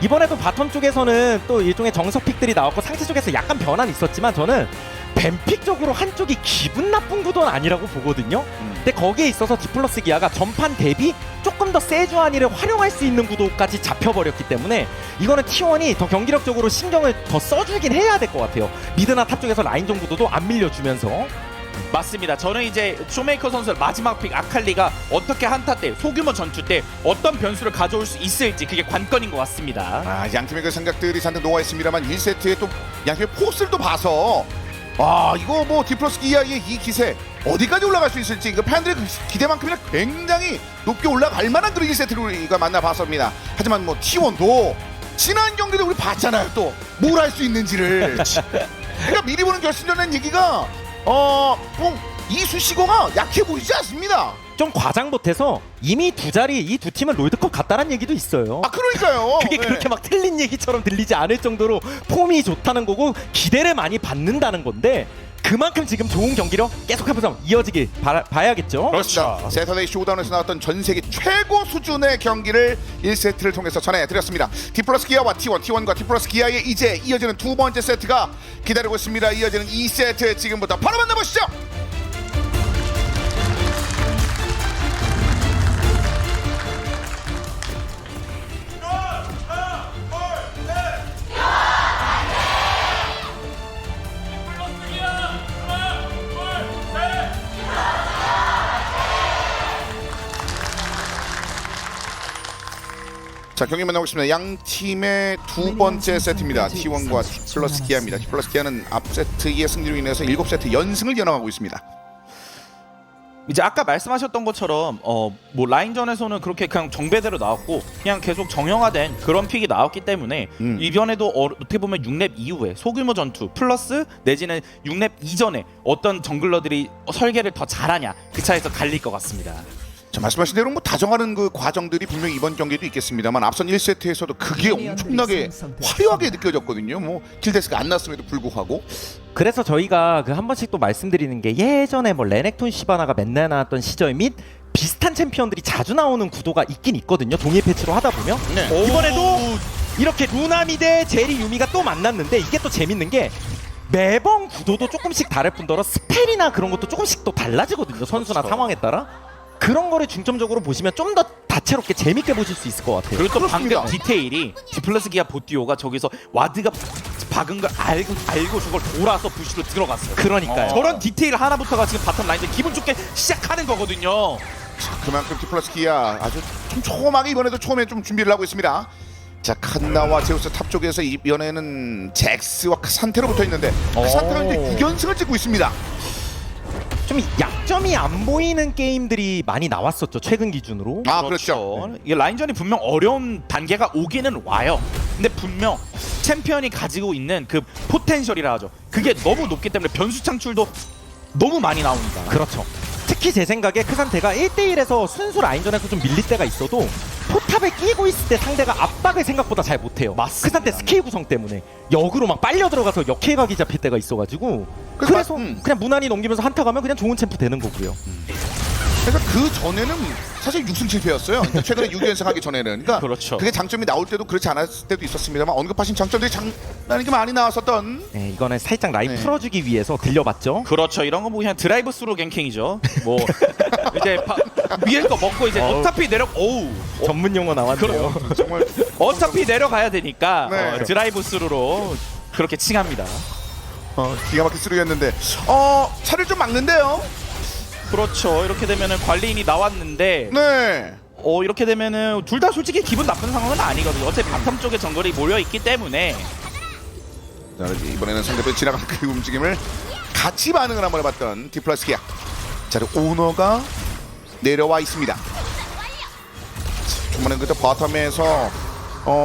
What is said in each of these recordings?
이번에도 바텀 쪽에서는 또 일종의 정석픽들이 나왔고 상체 쪽에서 약간 변화는 있었지만 저는 뱀픽 쪽으로 한쪽이 기분 나쁜 구도는 아니라고 보거든요. 근데 거기에 있어서 디플러스 기아가 전판 대비 조금 더 세주아니를 활용할 수 있는 구도까지 잡혀버렸기 때문에 이거는 T1이 더 경기력적으로 신경을 더 써주긴 해야 될 것 같아요. 미드나 탑 쪽에서 라인전 구도도 안 밀려주면서. 맞습니다. 저는 이제 쇼메이커 선수의 마지막 픽 아칼리가 어떻게 한타 때 소규모 전투 때 어떤 변수를 가져올 수 있을지 그게 관건인 것 같습니다. 양팀의 그 생각들이 잔뜩 녹아 있습니다만 1세트에 또 양팀의 포스를 또 봐서 이거 뭐 디플러스 기아의 이 기세 어디까지 올라갈 수 있을지 그 팬들의 그 기대만큼이나 굉장히 높게 올라갈 만한 그런 1세트를 우리가 만나봤습니다. 하지만 뭐 T1도 지난 경기도 우리 봤잖아요. 또 뭘 할 수 있는지를. 그러니까 미리 보는 결승전이라는 얘기가 이수시거가 약해 보이지 않습니다. 좀 과장 못해서 이미 두 자리 이 두 팀은 롤드컵 갔다는 얘기도 있어요. 그러니까요. 그게 그렇게 막 틀린 얘기처럼 들리지 않을 정도로 폼이 좋다는 거고 기대를 많이 받는다는 건데 그만큼 지금 좋은 경기력 계속해서 이어지길 봐야겠죠. 그렇죠. 세터데이 쇼다운에서 나왔던 전 세계 최고 수준의 경기를 1세트를 통해서 전해드렸습니다. 디플러스 기아와 T1과 디플러스 기아의 이제 이어지는 두 번째 세트가 기다리고 있습니다. 이어지는 2세트 지금부터 바로 만나보시죠. 자, 경기 만나고 있습니다. 양 팀의 두 번째 세트입니다. T1과 디플러스 기아입니다. 디플러스 기아는 앞 세트의 승리로 인해서 7세트 연승을 이어나가고 있습니다. 이제 아까 말씀하셨던 것처럼 뭐 라인전에서는 그렇게 그냥 정배대로 나왔고 그냥 계속 정형화된 그런 픽이 나왔기 때문에 이번에도 어떻게 보면 6렙 이후에 소규모 전투 플러스 내지는 6렙 이전에 어떤 정글러들이 설계를 더 잘하냐 그 차에서 갈릴 것 같습니다. 자, 말씀하신 대로 뭐 다정하는 그 과정들이 분명히 이번 경기도 있겠습니다만 앞선 1세트에서도 그게 엄청나게 화려하게 느껴졌거든요. 뭐 킬데스가 안 났음에도 불구하고. 그래서 저희가 그 한 번씩 또 말씀드리는 게 예전에 뭐 레넥톤 시바나가 맨날 나왔던 시절 및 비슷한 챔피언들이 자주 나오는 구도가 있긴 있거든요. 동일 패치로 하다 보면. 네. 이번에도 이렇게 루나미 대 제리 유미가 또 만났는데 이게 또 재밌는 게 매번 구도도 조금씩 다를 뿐더러 스펠이나 그런 것도 조금씩 또 달라지거든요. 선수나 그렇죠. 상황에 따라. 그런 거를 중점적으로 보시면 좀 더 다채롭게 재밌게 보실 수 있을 것 같아요. 그리고 또 그렇습니다. 방금 디테일이 디플러스 기아 보티오가 저기서 와드가 박은 걸 알고 저걸 돌아서 부시로 들어갔어요. 그러니까요. 저런 디테일 하나부터가 지금 바텀 라인전 기분 좋게 시작하는 거거든요. 자, 그만큼 디플러스 기아 아주 촘촘하게 이번에도 처음에 좀 준비를 하고 있습니다. 자, 칸나와 제우스 탑 쪽에서 이번에는 잭스와 카산테로 붙어 있는데 카산테가 이제 6연승을 찍고 있습니다. 좀 약점이 안 보이는 게임들이 많이 나왔었죠. 최근 기준으로. 그렇죠. 이게 라인전이 분명 어려운 단계가 오기는 와요. 근데 분명 챔피언이 가지고 있는 그 포텐셜이라 하죠. 그게 너무 높기 때문에 변수 창출도 너무 많이 나옵니다. 그렇죠. 특히 제 생각에 크산테가 1대1에서 순수 라인전에서 좀 밀릴 때가 있어도 포탑에 끼고 있을 때 상대가 압박을 생각보다 잘 못해요. 맞습니다. 크산테 스킬 구성 때문에 역으로 막 빨려 들어가서 역해각이 잡힐 때가 있어가지고 그래서 그냥 무난히 넘기면서 한타 가면 그냥 좋은 챔프 되는 거고요. 그러니까 그 전에는 사실 6승 7패였어요. 그러니까 최근에 6연승 하기 전에는. 그러니까 그렇죠. 그게 장점이 나올 때도 그렇지 않았을 때도 있었습니다만 언급하신 장점들이 장난이 많이 나왔었던. 네, 이거는 살짝 라인 네. 풀어주기 위해서 들려봤죠. 그렇죠. 이런 거 뭐 그냥 드라이브 스루 갱킹이죠. 뭐 이제 위에 거 먹고 이제 어차피 전문 용어 나왔네요. 정말 어차피 내려가야 되니까 네. 드라이브 스루로 그렇게 칭합니다. 기가 막힌 수루였는데 차를 좀 막는데요. 그렇죠. 이렇게 되면은 관리인이 나왔는데 네. 이렇게 되면은 둘 다 솔직히 기분 나쁜 상황은 아니거든요. 어차피 바텀 쪽에 정글이 몰려 있기 때문에. 자, 이번에는 상대편 지나간 그 움직임을 같이 반응을 한번 해봤던 디플러스 기아. 자, 오너가 내려와 있습니다. 중간에 그때 바텀에서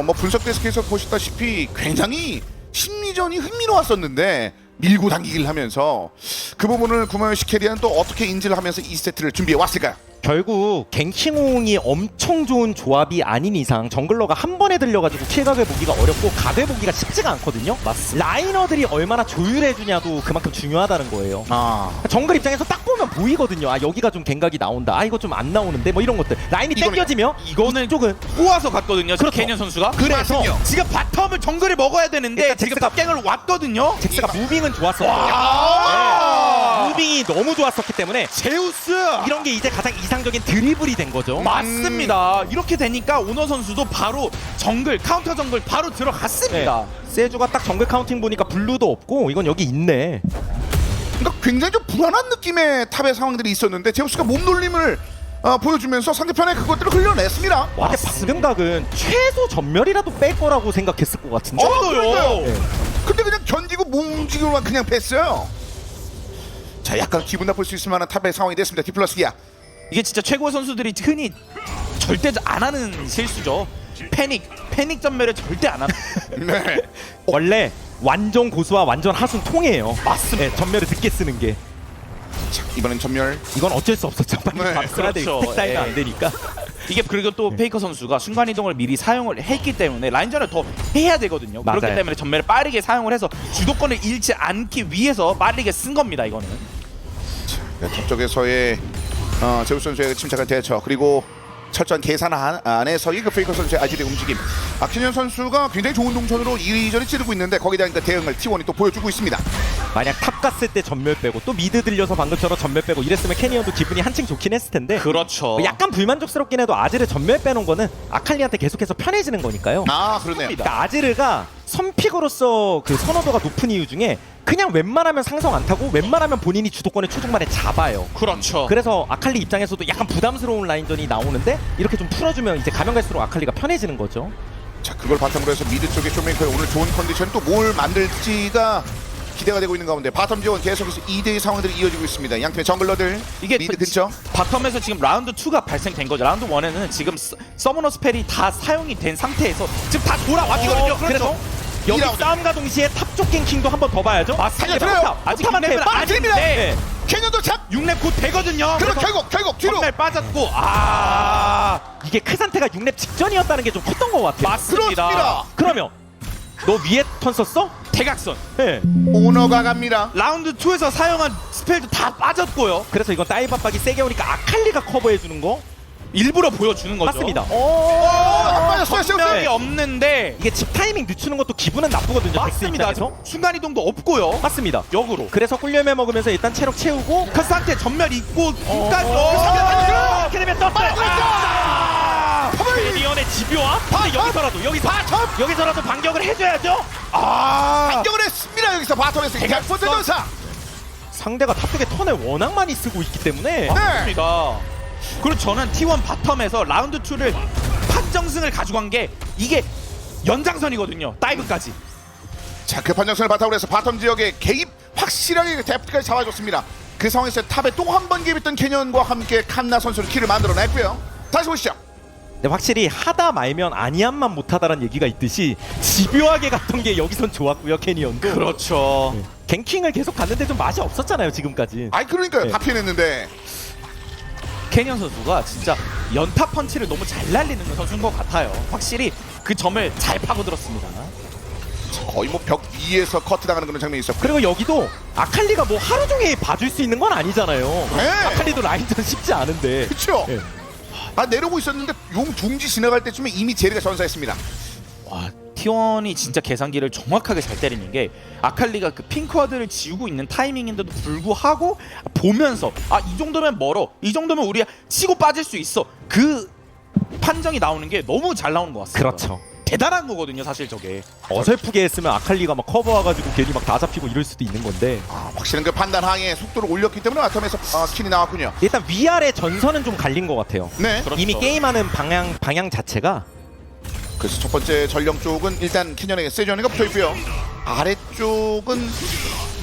뭐 분석 데스크에서 보셨다시피 굉장히 심리전이 흥미로웠었는데 밀고 당기기를 하면서 그 부분을 구마요시 캐리아는 또 어떻게 인지를 하면서 2세트를 준비해 왔을까요? 결국 갱킹홍이 엄청 좋은 조합이 아닌 이상 정글러가 한 번에 들려가지고 킬각을 보기가 어렵고 각을 보기가 쉽지가 않거든요. 맞습니다. 라이너들이 얼마나 조율해주냐도 그만큼 중요하다는 거예요. 정글 입장에서 딱 보면 보이거든요. 아 여기가 좀 갱각이 나온다. 아 이거 좀 안 나오는데 뭐 이런 것들. 라인이 이거는- 땡겨지면 이거는 쪽은 꼬아서 갔거든요. 그렇죠. 캐년 선수가. 그래서 맞군요. 지금 바텀을 정글을 먹어야 되는데 일단 지금 잭스가- 탑갱을 왔거든요. 잭스가 무빙은 좋았었거든요. 아! 무빙이 너무 좋았었기 때문에 제우스. 이런 게 이제 가장 이상적인 드리블이 된 거죠. 맞습니다. 이렇게 되니까 오너 선수도 바로 정글 카운터 정글 바로 들어갔습니다. 세주가 딱 정글 카운팅 보니까 블루도 없고 이건 여기 있네. 그러니까 굉장히 좀 불안한 느낌의 탑의 상황들이 있었는데 제우스가 몸놀림을 보여주면서 상대편의 그것들을 흘려냈습니다. 와, 근데 방금 각은 최소 전멸이라도 뺄 거라고 생각했을 것 같은데. 저도요. 네. 근데 그냥 견디고 몸 움직이고만 그냥 뺐어요. 자, 약간 기분 나쁠 수 있을 만한 탑의 상황이 됐습니다. 디플러스기야. 이게 진짜 최고의 선수들이 흔히 절대 안 하는 실수죠. 패닉 전멸을 절대 안 하는. 네. 원래 완전 고수와 완전 하수는 통해요. 맞습니다. 네, 전멸을 늦게 쓰는 게. 자, 이번엔 전멸. 이건 어쩔 수 없었죠. 빨리 네, 밥 써야 돼. 그렇죠. 스택 쌓이면 예. 안 되니까. 이게 그리고 또 페이커 선수가 순간 이동을 미리 사용을 했기 때문에 라인전을 더 해야 되거든요. 맞아요. 그렇기 때문에 전멸을 빠르게 사용을 해서 주도권을 잃지 않기 위해서 빠르게 쓴 겁니다. 이거는. 네, 탑 쪽에서의 제우스 선수의 침착한 대처 그리고 철저한 계산 안에서의 그 페이커 선수의 아지르의 움직임. 박진현 선수가 굉장히 좋은 동선으로 이리저리 찌르고 있는데 거기다 그 대응을 T1이 또 보여주고 있습니다. 만약 탑 갔을 때 전멸 빼고 또 미드 들려서 방금처럼 전멸 빼고 이랬으면 캐니언도 기분이 한층 좋긴 했을 텐데. 그렇죠. 약간 불만족스럽긴 해도 아즈르 전멸 빼놓은 거는 아칼리한테 계속해서 편해지는 거니까요. 아, 그러네요. 그러니까 아즈르가 선픽으로서 그 선호도가 높은 이유 중에 그냥 웬만하면 상성 안 타고 웬만하면 본인이 주도권을 초중반에 잡아요. 그렇죠. 그래서 아칼리 입장에서도 약간 부담스러운 라인전이 나오는데 이렇게 좀 풀어주면 이제 가면 갈수록 아칼리가 편해지는 거죠. 자, 그걸 바탕으로 해서 미드 쪽의 쇼메이커의 오늘 좋은 컨디션 또 뭘 만들지가 기대가 되고 있는 가운데 바텀 지원 계속해서 2대2 상황들이 이어지고 있습니다. 양팀의 정글러들 이게 미드 근처. 바텀에서 지금 라운드 2가 발생된 거죠. 라운드 1에는 지금 서머너 스펠이 다 사용이 된 상태에서 지금 다 돌아왔거든요. 그래서 여기 2라운드. 싸움과 동시에 탑쪽 갱킹도 한번 더 봐야죠. 살려드려요. 아직 탑한테 6렙은 빠집니다. 아닌데 캐년 도착. 6렙 곧 되거든요. 그럼 결국 뒤로. 전멸 빠졌고 이게 크산테가 6렙 직전이었다는 게 좀 컸던 것 같아요. 맞습니다. 그렇습니다. 그러면 너 위에 턴 썼어? 대각선 네. 오너가 갑니다. 라운드 2에서 사용한 스펠도 다 빠졌고요. 그래서 이건 다이브 압박이 세게 오니까 아칼리가 커버해주는 거 일부러 보여주는 거죠. 맞습니다. 안 빠졌어요. 전멸이 세우스. 없는데 이게 집 타이밍 늦추는 것도 기분은 나쁘거든요. 잭스 맞습니다. 입장에서. 순간 이동도 없고요. 맞습니다. 역으로. 그래서 꿀열매 먹으면서 일단 체력 채우고 그 상태 전멸 있고 순간 이렇게 되면 떴어요. 캐니언의 집요함? 근데 여기서라도 반격을 해줘야죠. 반격을 했습니다. 여기서 바텀에서 대각선. 전사. 상대가 탑쪽에 턴을 워낙 많이 쓰고 있기 때문에 맞습니다. 그리고 저는 T1 바텀에서 라운드 2를 판정승을 가져간 게 이게 연장선이거든요. 다이브까지. 자, 그 판정선을 바탕으로 해서 바텀 지역에 개입 확실하게 데프트까지 잡아줬습니다. 그 상황에서 탑에 또 한 번 개입했던 캐년과 함께 칸나 선수를 킬을 만들어냈고요. 다시 보시죠. 근데 확실히 하다 말면 아니함만 못하다라는 얘기가 있듯이 집요하게 갔던 게 여기선 좋았고요. 캐니언도 그렇죠. 갱킹을 계속 갔는데 좀 맛이 없었잖아요 지금까지. 아이 그러니까요. 네. 다 피해냈는데 캐니언 선수가 진짜 연타 펀치를 너무 잘 날리는 선수인 것 같아요. 확실히 그 점을 잘 파고들었습니다. 거의 뭐 벽 위에서 커트 당하는 그런 장면이 있었고. 그리고 여기도 아칼리가 뭐 하루 종일 봐줄 수 있는 건 아니잖아요. 네. 아칼리도 라인전 쉽지 않은데. 그렇죠. 네. 아, 내려오고 있었는데 용 둥지 지나갈 때쯤에 이미 제리가 전사했습니다. 와, T1이 진짜 계산기를 정확하게 잘 때리는 게 아칼리가 그 핑크와드를 지우고 있는 타이밍인데도 불구하고 보면서 이 정도면 멀어, 이 정도면 우리가 치고 빠질 수 있어, 그 판정이 나오는 게 너무 잘 나오는 것 같습니다. 그렇죠. 대단한 거거든요 사실 저게. 어설프게 했으면 아칼리가 막 커버 와가지고 괜히 막 다 잡히고 이럴 수도 있는 건데. 확실한 그 판단 하에 속도를 올렸기 때문에 바텀에서 킬이 나왔군요. 일단 위아래 전선은 좀 갈린 것 같아요. 네. 그렇죠. 이미 게임하는 방향 자체가 그래서 첫 번째 전령 쪽은 일단 캐년에게 세전이가 붙어있고요. 아래쪽은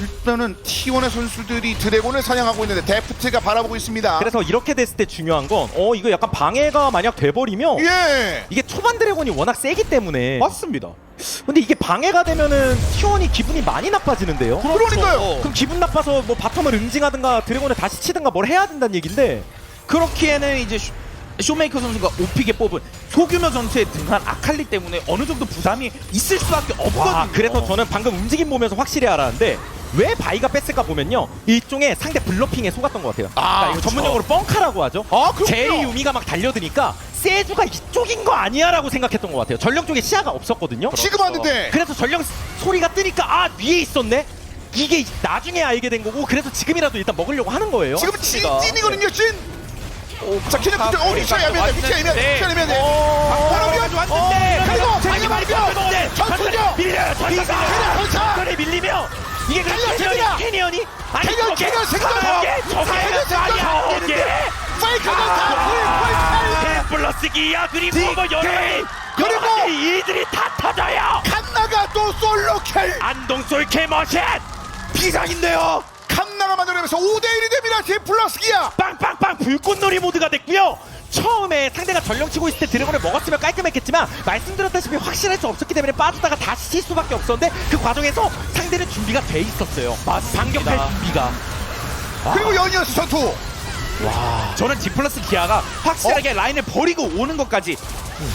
일단은 T1의 선수들이 드래곤을 사냥하고 있는데 데프트가 바라보고 있습니다. 그래서 이렇게 됐을 때 중요한 건 이거 약간 방해가 만약 돼버리면 예. 이게 초반 드래곤이 워낙 세기 때문에 맞습니다. 근데 이게 방해가 되면은 T1이 기분이 많이 나빠지는데요. 그러니까요. 그럼 기분 나빠서 뭐 바텀을 응징하든가 드래곤을 다시 치든가 뭘 해야 된다는 얘긴데 그렇기에는 이제 쇼메이커 선수가 오픽에 뽑은 소규모 전투에 등한 아칼리 때문에 어느 정도 부담이 있을 수밖에 없거든요. 와, 그래서 저는 방금 움직임 보면서 확실히 알았는데 왜 바이가 뺐을까 보면요, 일종의 상대 블러핑에 속았던 것 같아요. 그러니까 이거 전문용어로 뻥카라고 하죠. 그렇군요. 제이 유미가 막 달려드니까 세주가 이쪽인 거 아니야라고 생각했던 것 같아요. 전령 쪽에 시야가 없었거든요. 지금 왔는데 그래서 전령 소리가 뜨니까 아, 위에 있었네? 이게 나중에 알게 된 거고, 그래서 지금이라도 일단 먹으려고 하는 거예요. 지금 찐이거든요, 찐. 자, 키는 그때 위치가 애매해, 위치가 애매해. 바로 왔는데 그리고 제가 말이죠. 전투죠. 밀려요. 비가 전차. 전에 밀리면 이게 달려, 캐니언이 아니 캐니언 생각하고. 저게 파이크가 다 플러스 기아 그리고 뭐 여러 가지 그리고 이들이 다 터져요. 칸나가 또 솔로 킬. 안동 솔캐 머신 비상인데요. 칸나가 만들어내면서 5대1이 됩니다. 디플러스 기아. 빵빵빵 불꽃놀이 모드가 됐고요. 처음에 상대가 전령 치고 있을 때 드래곤을 먹었으면 깔끔했겠지만 말씀드렸다시피 확실할 수 없었기 때문에 빠지다가 다시 칠 수밖에 없었는데 그 과정에서 상대는 준비가 돼 있었어요. 반격할 준비가. 그리고 연이어스 전투. 저는 디플러스 기아가 확실하게 라인을 버리고 오는 것까지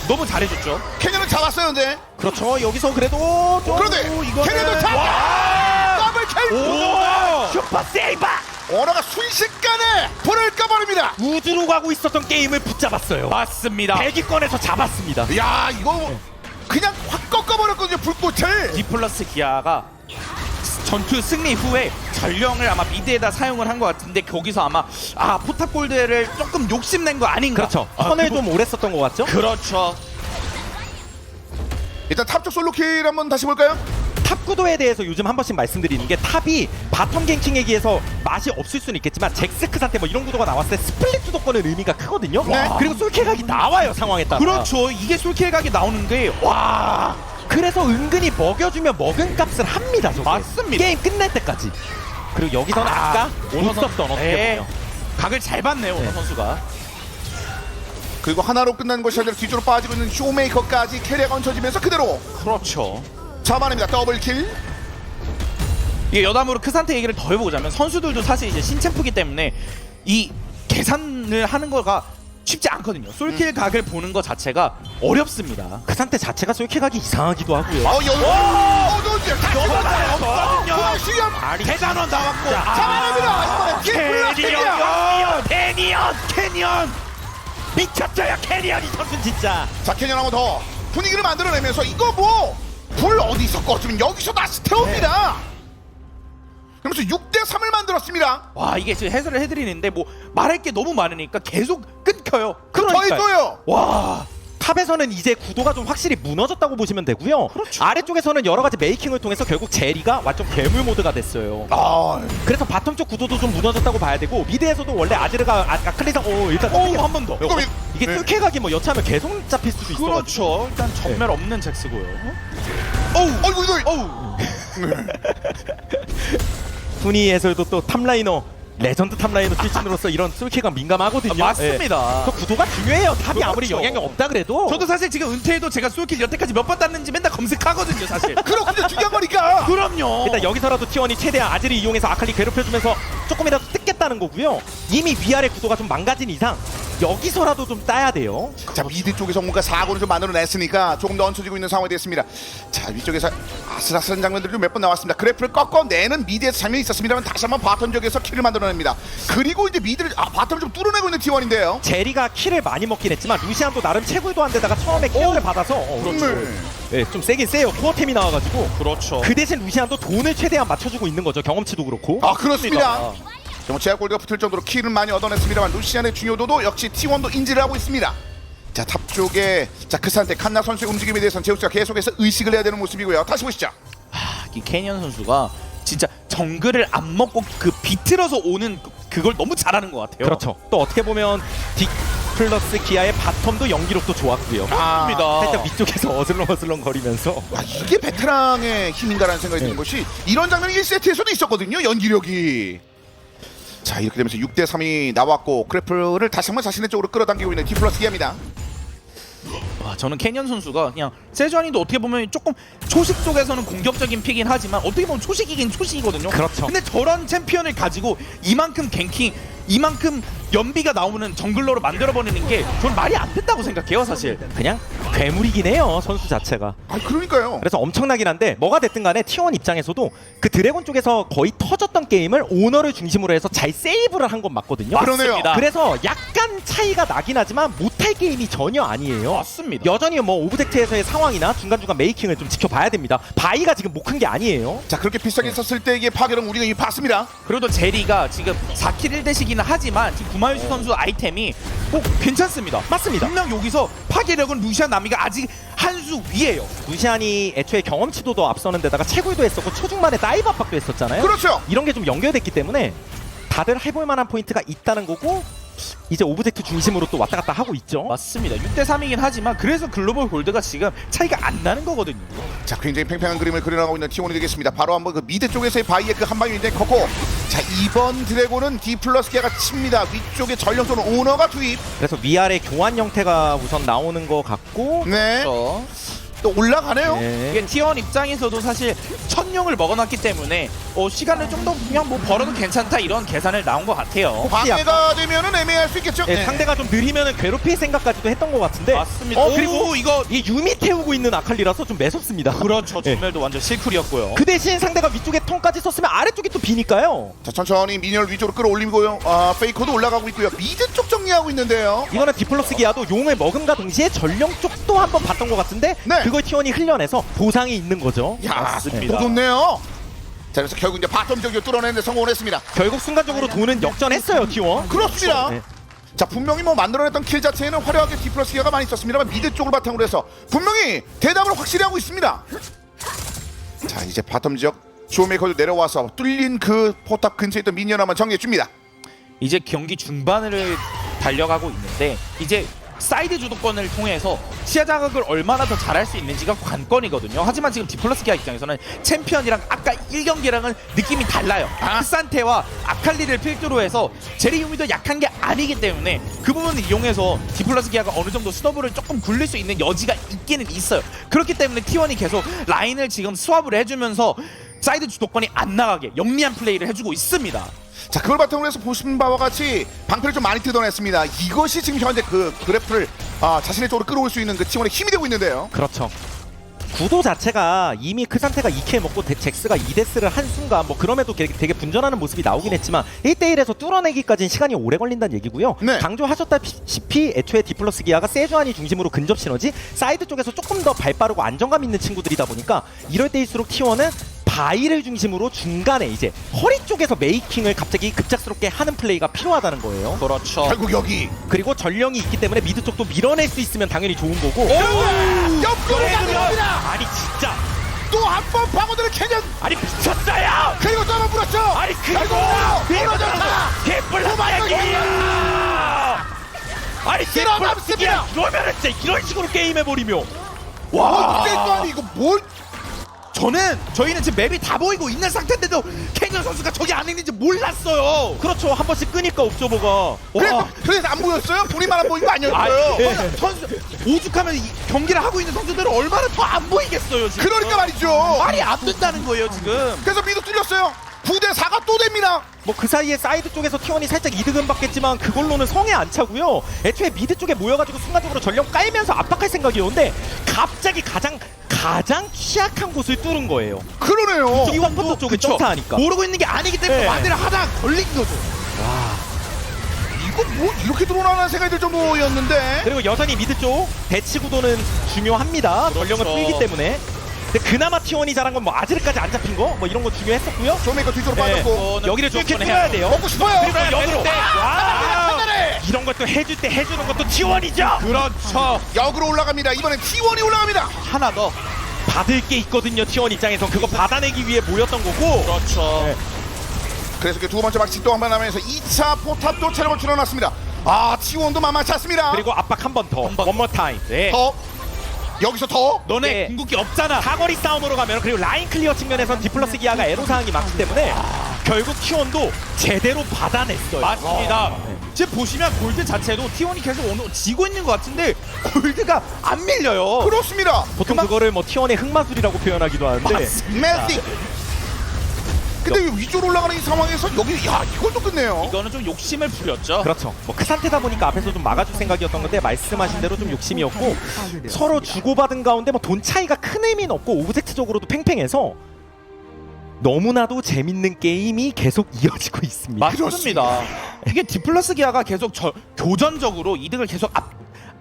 너무 잘해줬죠. 캐년은 잡았어요, 근데. 그렇죠. 여기서 그래도 좀 그런데 캐년도 잡아. 더블 킬. 오! 슈퍼 세이버! 오너가 순식간에 불을 꺼버립니다. 우주로 가고 있었던 게임을 붙잡았어요. 맞습니다. 대기권에서 잡았습니다. 야, 이거 그냥 확 꺾어버렸거든요, 불꽃을. 디플러스 기아가 전투 승리 후에 전령을 아마 미드에다 사용을 한 것 같은데 거기서 아마 포탑 골드를 조금 욕심낸 거 아닌가. 그렇죠. 턴을 좀 오래 썼던 것 같죠? 그렇죠. 일단 탑쪽 솔로킬 한번 다시 볼까요? 탑 구도에 대해서 요즘 한 번씩 말씀드리는 게 탑이 바텀 갱킹에 비해서 맛이 없을 수는 있겠지만 잭스크 상태 뭐 이런 구도가 나왔을 때 스플릿 주도권의 의미가 크거든요. 네. 그리고 솔킬각이 나와요, 상황에 따라. 그렇죠. 이게 솔킬각이 나오는 게 와. 그래서 은근히 먹여주면 먹은 값을 합니다. 저게. 맞습니다. 게임 끝날 때까지. 그리고 여기서는 아까 오너 못 썼던 어떻게 네. 보면. 각을 잘 봤네요, 오너 선수가. 그리고 하나로 끝난 것이 아니라 뒤쪽으로 빠지고 있는 쇼메이커까지 캐리가 얹혀지면서 그대로 그렇죠. 잡아냅니다. 더블킬. 이게 여담으로 크산테 얘기를 더 해보자면 선수들도 사실 이제 신챔프기 때문에 이 계산을 하는 거가 쉽지 않거든요. 솔킬 각을 보는 것 자체가 어렵습니다. 그 상태 자체가 솔킬각이 이상하기도 하고요. 대단원 나왔고 잡아냅니다. 이번에 디플러스 캐니언 미쳤어요. 캐니언 이 선수 진짜. 자, 캐년 한번 더 분위기를 만들어내면서 이거 뭐 불 어디서 꺼지면 여기서 다시 태웁니다. 그러면서 6대3을 만들었습니다. 와, 이게 지금 해설을 해드리는데 뭐 말할 게 너무 많으니까 계속 끊겨요. 더 해줘요. 와. 탑에서는 이제 구도가 좀 확실히 무너졌다고 보시면 되고요. 그렇죠. 아래쪽에서는 여러 가지 메이킹을 통해서 결국 제리가 완전 괴물 모드가 됐어요. 그래서 바텀 쪽 구도도 좀 무너졌다고 봐야 되고, 미드에서도 원래 아즈르가 아클리상 일단 한 번 더. 이게 네. 뚫케각이 뭐 여차하면 계속 잡힐 수도 있어. 그렇죠. 일단 전멸 없는 잭스고요. 어이구 이거. 순위 해설도 또 탑라이너 레전드 탑라이너 출신으로서 이런 솔킬각 민감하거든요. 맞습니다. 그 구도가 중요해요. 탑이 아무리 그렇죠. 영향이 없다 그래도. 저도 사실 지금 은퇴해도 제가 솔킬 여태까지 몇 번 땄는지 맨날 검색하거든요, 사실. 그렇군요. 중요한 거니까. 그럼요. 일단 여기서라도 T1이 최대한 아즈를 이용해서 아칼리 괴롭혀주면서 조금이라도 뜯겠다는 거고요. 이미 위아래 구도가 좀 망가진 이상 여기서라도 좀 따야 돼요. 자, 미드 쪽에서 뭔가 사고를 좀 만들어냈으니까 조금 더 얹혀지고 있는 상황이 됐습니다. 자, 위쪽에서 아슬아슬한 장면들이 좀 몇 번 나왔습니다. 그래프를 꺾어내는 미드에서 장면이 있었습니다만 다시 한번 바텀 쪽에서 킬을 만들어냅니다. 그리고 이제 미드를 바텀을 좀 뚫어내고 있는 T1인데요. 제리가 킬을 많이 먹긴 했지만 루시안도 나름 채굴도 안 되다가 처음에 케어를 받아서 좀 세긴 세요. 코어템이 나와가지고. 그렇죠. 그 대신 루시안도 돈을 최대한 맞춰주고 있는 거죠. 경험치도 그렇고. 그렇습니다. 정말 제약 골드가 붙을 정도로 킬을 많이 얻어냈습니다만 루시안의 중요도도 역시 T1도 인지를 하고 있습니다. 자, 탑 쪽에 크산테 칸나 선수의 움직임에 대해서는 제우스가 계속해서 의식을 해야 되는 모습이고요. 다시 보시죠. 이 캐니언 선수가 진짜 정글을 안 먹고 그 비틀어서 오는 그걸 너무 잘하는 것 같아요. 그렇죠. 또 어떻게 보면 딕 플러스 기아의 바텀도 연기력도 좋았고요. 맞습니다. 살짝 위쪽에서 어슬렁어슬렁 거리면서. 이게 베테랑의 힘인가라는 생각이 드는 것이 이런 장면이 1세트에서도 있었거든요. 연기력이. 자, 이렇게 되면서 6대3이 나왔고 크래플을 다시 한번 자신의 쪽으로 끌어당기고 있는 디플러스 기아입니다. 와, 저는 캐니언 선수가 그냥 세주안이도 어떻게 보면 조금 초식 쪽에서는 공격적인 픽이긴 하지만 어떻게 보면 초식이긴 초식이거든요. 그렇죠. 근데 저런 챔피언을 가지고 이만큼 갱킹, 이만큼 연비가 나오는 정글러로 만들어버리는 게 전 말이 안 된다고 생각해요 사실. 그냥 괴물이긴 해요, 선수 자체가. 아 그러니까요. 그래서 엄청나긴 한데 뭐가 됐든 간에 T1 입장에서도 그 드래곤 쪽에서 거의 터졌던 게임을 오너를 중심으로 해서 잘 세이브를 한 건 맞거든요. 그러네요. 맞습니다. 그래서 약간 차이가 나긴 하지만 못할 게임이 전혀 아니에요. 맞습니다. 여전히 뭐 오브젝트에서의 상황이나 중간중간 메이킹을 좀 지켜봐야 됩니다. 바이가 지금 못 큰 게 아니에요. 자 그렇게 비슷하게 있었을 때의 파괴는 우리가 이미 봤습니다. 그래도 제리가 지금 4킬 1대씩이나 하지만 지금 구마유시 선수 아이템이 꼭 괜찮습니다. 맞습니다. 분명 여기서 파괴력은 루시안 나미가 아직 한 수 위에요. 루시안이 애초에 경험치도 더 앞서는 데다가 채굴도 했었고 초중반에 다이브 압박도 했었잖아요. 그렇죠. 이런 게 좀 연결됐기 때문에 다들 해볼 만한 포인트가 있다는 거고 이제 오브젝트 중심으로 또 왔다 갔다 하고 있죠. 맞습니다. 6대3이긴 하지만 그래서 글로벌 골드가 지금 차이가 안 나는 거거든요. 자 굉장히 팽팽한 그림을 그려나가고 있는 T1이 되겠습니다. 바로 한번 그 미드 쪽에서의 바이의 그 한 방인데 컸고, 자 이번 드래곤은 D 플러스 기아가 칩니다. 위쪽에 전령선 오너가 투입. 그래서 위아래 교환 형태가 우선 나오는 것 같고 네. 그렇죠. 또 올라가네요. 네. 이게 T1 입장에서도 사실 천룡을 먹어놨기 때문에 시간을 좀 더 그냥 뭐 벌어도 괜찮다 이런 계산을 나온 것 같아요. 방해가 되면은 애매할 수 있겠죠. 네, 상대가 좀 느리면 괴롭힐 생각까지도 했던 것 같은데 맞습니다. 그리고 이거 이게 유미 태우고 있는 아칼리라서 좀 매섭습니다. 그렇죠. 네. 전멸도 완전 실쿨이었고요. 그 대신 상대가 위쪽에 턴까지 썼으면 아래쪽이 또 비니까요. 자 천천히 미니언을 위쪽으로 끌어올리고요. 페이커도 올라가고 있고요. 미드 쪽 정리하고 있는데요. 이거는 디플러스 기아도 용을 먹음과 동시에 전령 쪽도 한번 봤던 것 같은데 네. 그걸 T1이 흘려내서 보상이 있는 거죠. 야, 맞습니다. 또 좋네요. 자 그래서 결국 이제 바텀 쪽을 뚫어내는데 성공을 했습니다. 결국 순간적으로 돈은 역전했어요 T1. 그렇습니다. 네. 자 분명히 뭐 만들어냈던 킬 자체에는 화려하게 D 플러스 기아가 많이 있었습니다만 미드 쪽을 바탕으로 해서 분명히 대답을 확실히 하고 있습니다. 자 이제 바텀 지역 쇼메이커도 내려와서 뚫린 그 포탑 근처에 있던 미니언 한번 정리해줍니다. 이제 경기 중반을 달려가고 있는데 이제 사이드 주도권을 통해서 시야 자극을 얼마나 더 잘할 수 있는지가 관건이거든요. 하지만 지금 디플러스 기아 입장에서는 챔피언이랑 아까 1경기랑은 느낌이 달라요. 크산테와 아칼리를 필두로 해서 제리 유미도 약한 게 아니기 때문에 그 부분을 이용해서 디플러스 기아가 어느 정도 스톱을 조금 굴릴 수 있는 여지가 있기는 있어요. 그렇기 때문에 T1이 계속 라인을 지금 스왑을 해주면서 사이드 주도권이 안 나가게 영리한 플레이를 해주고 있습니다. 자 그걸 바탕으로 해서 보신 바와 같이 방패를 좀 많이 뜯어냈습니다. 이것이 지금 현재 그 그래프를 자신의 쪽으로 끌어올 수 있는 그 T1의 힘이 되고 있는데요. 그렇죠. 구도 자체가 이미 그 상태가 2킬 먹고 잭스가 2데스를 한 순간 뭐 그럼에도 되게 분전하는 모습이 나오긴 했지만 1대1에서 뚫어내기까지는 시간이 오래 걸린다는 얘기고요. 네. 강조하셨다시피 애초에 디플러스 기아가 세주안이 중심으로 근접 시너지 사이드 쪽에서 조금 더 발빠르고 안정감 있는 친구들이다 보니까 이럴 때일수록 T1은 바이를 중심으로 중간에 이제 허리 쪽에서 메이킹을 갑자기 급작스럽게 하는 플레이가 필요하다는 거예요. 그렇죠. 결국 여기 그리고 전령이 있기 때문에 미드 쪽도 밀어낼 수 있으면 당연히 좋은 거고. 옆구리 갑니다. 아니 진짜 또 한 번 방어들을 캐년. 아니 미쳤어요. 그리고 또 한 번 불었죠. 아니 그리고 밀어졌다. 개뿔나게야. 아니 밀어남습니다. 그러면은 진짜 이런 식으로 게임 해버리며 와 이때 또 아니 이거 뭘? 저희는 지금 맵이 다 보이고 있는 상태인데도 캐년 선수가 저기 안에 있는지 몰랐어요. 그렇죠. 한 번씩 끄니까 옵저버가 그래서 안 보였어요? 본인만 안 보인 거 아니었어요? 예. 선수 오죽하면 경기를 하고 있는 선수들은 얼마나 더 안 보이겠어요 지금. 그러니까 말이죠. 말이 안 된다는 거예요 지금. 그래서 미드 뚫렸어요. 9대 4가 또 됩니다. 뭐 그 사이에 사이드 쪽에서 T1이 살짝 이득은 받겠지만 그걸로는 성에 안 차고요. 애초에 미드 쪽에 모여가지고 순간적으로 전력 깔면서 압박할 생각이었는데 갑자기 가장 취약한 곳을 뚫은 거예요. 그러네요. 이 원포터 쪽에 그쵸. 점사하니까. 모르고 있는 게 아니기 때문에 네. 만대를 하다 걸린 거죠. 이거 뭐 이렇게 들어오나라는 생각이 들 정도였는데. 그리고 여전히 미드 쪽 대치 구도는 중요합니다. 전령을 끌기 때문에. 근데 그나마 T1이 잘한 건 뭐 아지르까지 안 잡힌 거 뭐 이런 거 중요했었고요. 쇼메이커 뒤쪽으로 빠졌고. 여기를 뚫게 무조건 뚫어야 돼요. 먹고 싶어요. 그리고 역으로. 판단해. 이런 것도 해줄 때 해주는 것도 T1이죠. 그렇죠. 역으로 올라갑니다. 이번엔 T1이 올라갑니다. 하나 더. 받을 게 있거든요. T1 입장에선 그거 받아내기 위해 모였던 거고. 그렇죠. 네. 그래서 그 두 번째 박치 또 한 번 하면서 2차 포탑도 체력을 줄여놨습니다. T1도 만만치 않습니다. 그리고 압박 한 번 더. 한 번. One more time. 네. 더 여기서 더 너네 네. 궁극기 없잖아. 사거리 싸움으로 가면 그리고 라인 클리어 측면에선 디플러스 기아가 애로사항이 많기 때문에 결국 T1도 제대로 받아냈어요. 맞습니다. 지금 보시면 골드 자체도 T1이 계속 지고 있는 것 같은데 골드가 안 밀려요. 그렇습니다. 보통 그거를 뭐 T1의 흑마술이라고 표현하기도 하는데 매틱. 근데 왜 위쪽으로 올라가는 이 상황에서 여기 야 이걸 또 끝내요. 이거는 좀 욕심을 부렸죠. 그렇죠. 뭐 크산테다 보니까 앞에서 좀 막아줄 생각이었던 건데 말씀하신 대로 좀 욕심이었고 서로 주고받은 가운데 뭐 돈 차이가 큰 의미는 없고 오브젝트적으로도 팽팽해서 너무나도 재밌는 게임이 계속 이어지고 있습니다. 맞습니다. 이게 디플러스 기아가 계속 교전적으로 이득을 계속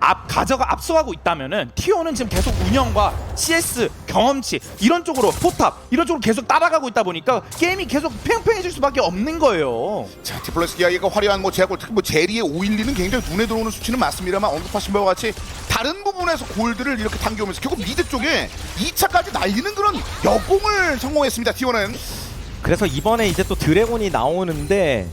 앞서가고 있다면은 T1은 지금 계속 운영과 CS 경험치 이런 쪽으로 포탑 이런 쪽으로 계속 따라가고 있다 보니까 게임이 계속 팽팽해질 수밖에 없는 거예요. 자 디플러스 기아가 화려한 뭐 제약골 특히 뭐 제리의 512는 굉장히 눈에 들어오는 수치는 맞습니다만 언급하신 바와 같이 다른 부분에서 골드를 이렇게 당겨오면서 결국 미드 쪽에 2차까지 날리는 그런 역공을 성공했습니다. T1은. 그래서 이번에 이제 또 드래곤이 나오는데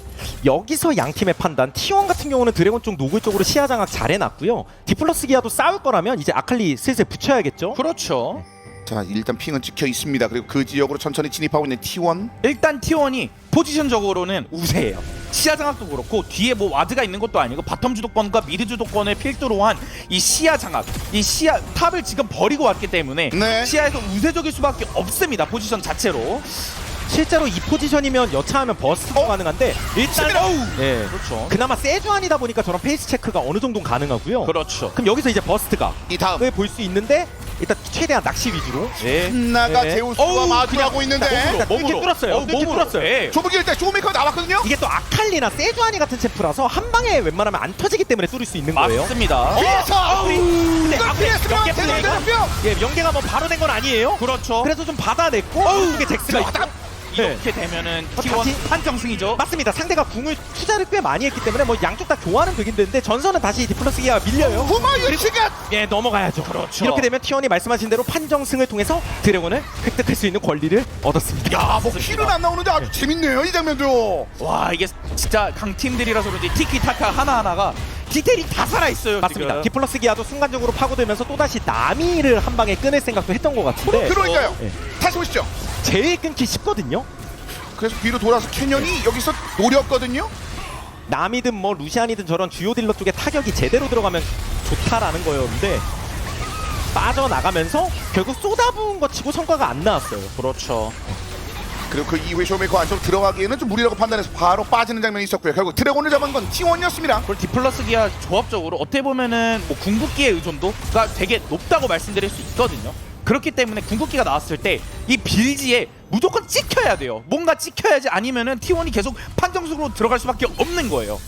여기서 양 팀의 판단 T1 같은 경우는 드래곤 쪽 노글 쪽으로 시야 장악 잘 해놨고요. 디플러스 기아도 싸울 거라면 이제 아칼리 슬슬 붙여야겠죠. 그렇죠. 자 일단 핑은 찍혀 있습니다. 그리고 그 지역으로 천천히 진입하고 있는 T1. 일단 T1이 포지션적으로는 우세해요. 시야 장악도 그렇고 뒤에 뭐 와드가 있는 것도 아니고 바텀 주도권과 미드 주도권을 필두로 한 이 시야 장악, 이 시야 탑을 지금 버리고 왔기 때문에 네. 시야에서 우세적일 수밖에 없습니다. 포지션 자체로. 실제로 이 포지션이면 여차하면 버스트가 가능한데 일단 네. 그렇죠. 그나마 세주안이다 보니까 저런 페이스 체크가 어느 정도는 가능하고요. 그렇죠. 그럼 여기서 이제 버스트가 이 다음 볼 수 있는데 일단 최대한 낚시 위주로 나가 네. 제우스와 마주하고 있는데 뚫게 뚫었어요. 뚫게 뚫었어요. 네. 조부기 일단 쇼메이커가 나왔거든요. 이게 또 아칼리나 세주안이 같은 챔프라서 한 방에 웬만하면 안 터지기 때문에 뚫을 수 있는 거예요. 맞습니다. 그래서 근데 이걸 앞에 피했으면 연계 제대로 플레이가 되는데요. 예, 연계가 뭐 바로 된 건 아니에요. 그렇죠. 그래서 좀 받아냈고 이게 잭스가 있고 이렇게 되면은 다시- T1 한정승이죠. 맞습니다. 상대가 궁을 투자를 꽤 많이 했기 때문에 뭐 양쪽 다 교환은 되긴 되는데 전선은 다시 디플러스 기아가 밀려요. 구마 유치가 예, 넘어가야죠. 그렇죠. 이렇게 되면 T1이 말씀하신 대로 판정승을 통해서 드래곤을 획득할 수 있는 권리를 얻었습니다. 야뭐 키는 안 나오는데 아주 재밌네요 이 장면도. 와 이게 진짜 강팀들이라서 그런지 티키타카 하나하나가 디테일이 다 살아있어요. 맞습니다. 지금. 디플러스 기아도 순간적으로 파고들면서 또다시 나미를 한 방에 끊을 생각도 했던 것 같은데 그러니까요. 예. 다시 보시죠. 제일 끊기 쉽거든요. 그래서 뒤로 돌아서 캐년이 여기서 노렸거든요. 남이든 뭐 루시안이든 저런 주요 딜러 쪽에 타격이 제대로 들어가면 좋다라는 거였는데 빠져나가면서 결국 쏟아부은 것 치고 성과가 안 나왔어요. 그렇죠. 그리고 그 이후에 쇼메이커 안쪽으로 들어가기에는 좀 무리라고 판단해서 바로 빠지는 장면이 있었고요. 결국 드래곤을 잡은 건 T1이었습니다. 그리고 디플러스 기아 조합적으로 어떻게 보면은 뭐 궁극기의 의존도가 되게 높다고 말씀드릴 수 있거든요. 그렇기 때문에 궁극기가 나왔을 때 이 빌지에 무조건 찍혀야 돼요. 뭔가 찍혀야지 아니면은 T1이 계속 판정승으로 들어갈 수밖에 없는 거예요.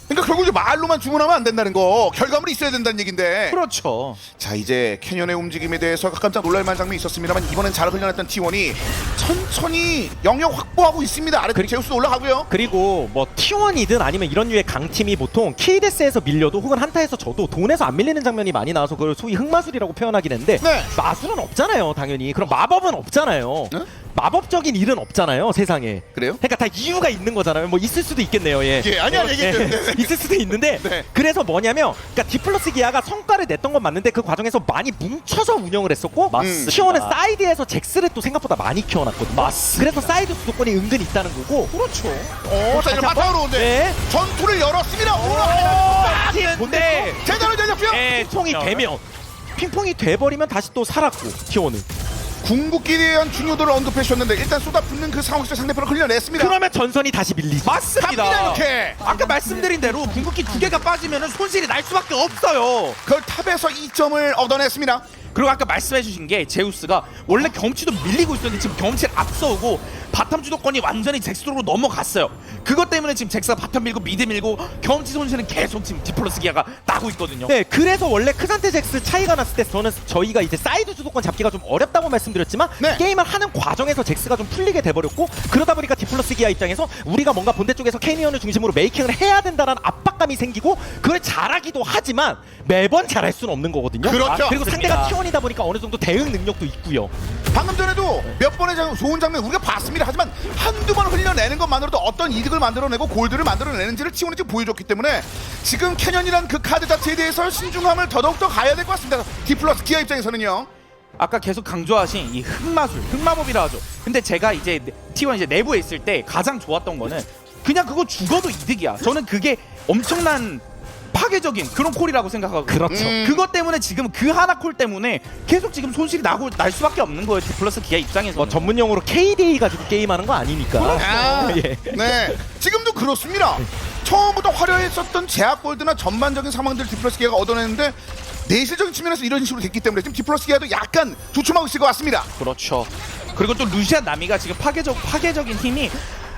그러니까 결국 이제 말로만 주문하면 안 된다는 거, 결과물이 있어야 된다는 얘긴데. 그렇죠. 자 이제 캐년의 움직임에 대해서 깜짝 놀랄만한 장면이 있었습니다만 이번엔 잘 흘려냈던 T1이 천천히 영역 확보하고 있습니다. 아래 제우스도 올라가고요. 그리고 뭐 T1이든 아니면 이런 류의 강팀이 보통 킬데스에서 밀려도 혹은 한타에서 져도 돈에서 안 밀리는 장면이 많이 나와서 그걸 소위 흑마술이라고 표현하긴 했는데 네. 마술은 없잖아요. 당연히. 그럼 마법은 없잖아요. 네? 마법적인 일은 없잖아요. 세상에. 그래요? 그러니까 다 이유가 있는 거잖아요. 뭐 있을 수도 있겠네요. 예. 예, 아니야, 얘기했죠. 있을 수도 있는데 네. 그래서 뭐냐면 그러니까 디플러스 기아가 성과를 냈던 건 맞는데 그 과정에서 많이 뭉쳐서 운영을 했었고 맞습니다. T1은 사이드에서 잭스를 또 생각보다 많이 키워놨거든요. 맞습니다. 그래서 사이드 수도권이 은근 있다는 거고. 그렇죠. 다시 자 이제 한번. 바탕으로 오는데 네. 전투를 열었습니다. 근데 제대로 제작고요. 핑퐁이 되면 핑퐁이 돼버리면 다시 또 살았고 T1은 궁극기에 대한 중요도를 언급해 주셨는데 일단 쏟아붓는 그 상황에서 상대편을 흘려냈습니다. 그러면 전선이 다시 밀리죠. 맞습니다. 갑니다, 이렇게. 아까 말씀드린 대로 궁극기 2개가 빠지면은 손실이 날 수밖에 없어요. 그걸 탑에서 2점을 얻어냈습니다. 그리고 아까 말씀해주신 게 제우스가 원래 경험치도 밀리고 있었는데 지금 경험치를 앞서오고 바텀 주도권이 완전히 잭스로 넘어갔어요. 그것 때문에 지금 잭스가 바텀 밀고 미드 밀고 경험치 손실은 계속 지금 디플러스 기아가 나고 있거든요. 네, 그래서 원래 크산테 잭스 차이가 났을 때 저희가 이제 사이드 주도권 잡기가 좀 어렵다고 말씀드렸지만 네. 게임을 하는 과정에서 잭스가 좀 풀리게 돼버렸고 그러다 보니까 디플러스 기아 입장에서 우리가 뭔가 본대 쪽에서 캐니언을 중심으로 메이킹을 해야 된다는 압박감이 생기고 그걸 잘하기도 하지만 매번 잘할 수는 없는 거거든요. 그렇죠. 그리고 맞습니다. 상대가 T1이다 보니까 어느 정도 대응 능력도 있고요. 방금 전에도 몇 번의 좋은 장면 우리가 봤습니다. 하지만 한두 번 흘려내는 것만으로도 어떤 이득을 만들어내고 골드를 만들어내는지를 T1이 지금 보여줬기 때문에 지금 캐년이란 그 카드 자체에 대해서 신중함을 더더욱 가해야 될 것 같습니다. 디플러스 기아 입장에서는요. 아까 계속 강조하신 이 흑마술, 흑마법이라 하죠. 근데 제가 이제 T1 이제 내부에 있을 때 가장 좋았던 거는 그냥 그거 죽어도 이득이야. 저는 그게 엄청난 파괴적인 그런 콜이라고 생각하고 그렇죠. 그것 때문에 지금 그 하나 콜 때문에 계속 지금 손실이 날 수밖에 없는 거예요. 디플러스 기아 입장에서 뭐 전문용어로 KDA 가지고 게임하는 거 아니니까. 아, 예. 네. 지금도 그렇습니다. 처음부터 화려했었던 제약 골드나 전반적인 상황들 디플러스 기아가 얻어냈는데 내실적인 측면에서 이런 식으로 됐기 때문에 지금 디플러스 기아도 약간 주춤하고 있을 것 같습니다. 그렇죠. 그리고 또 루시안 나미가 지금 파괴적인 힘이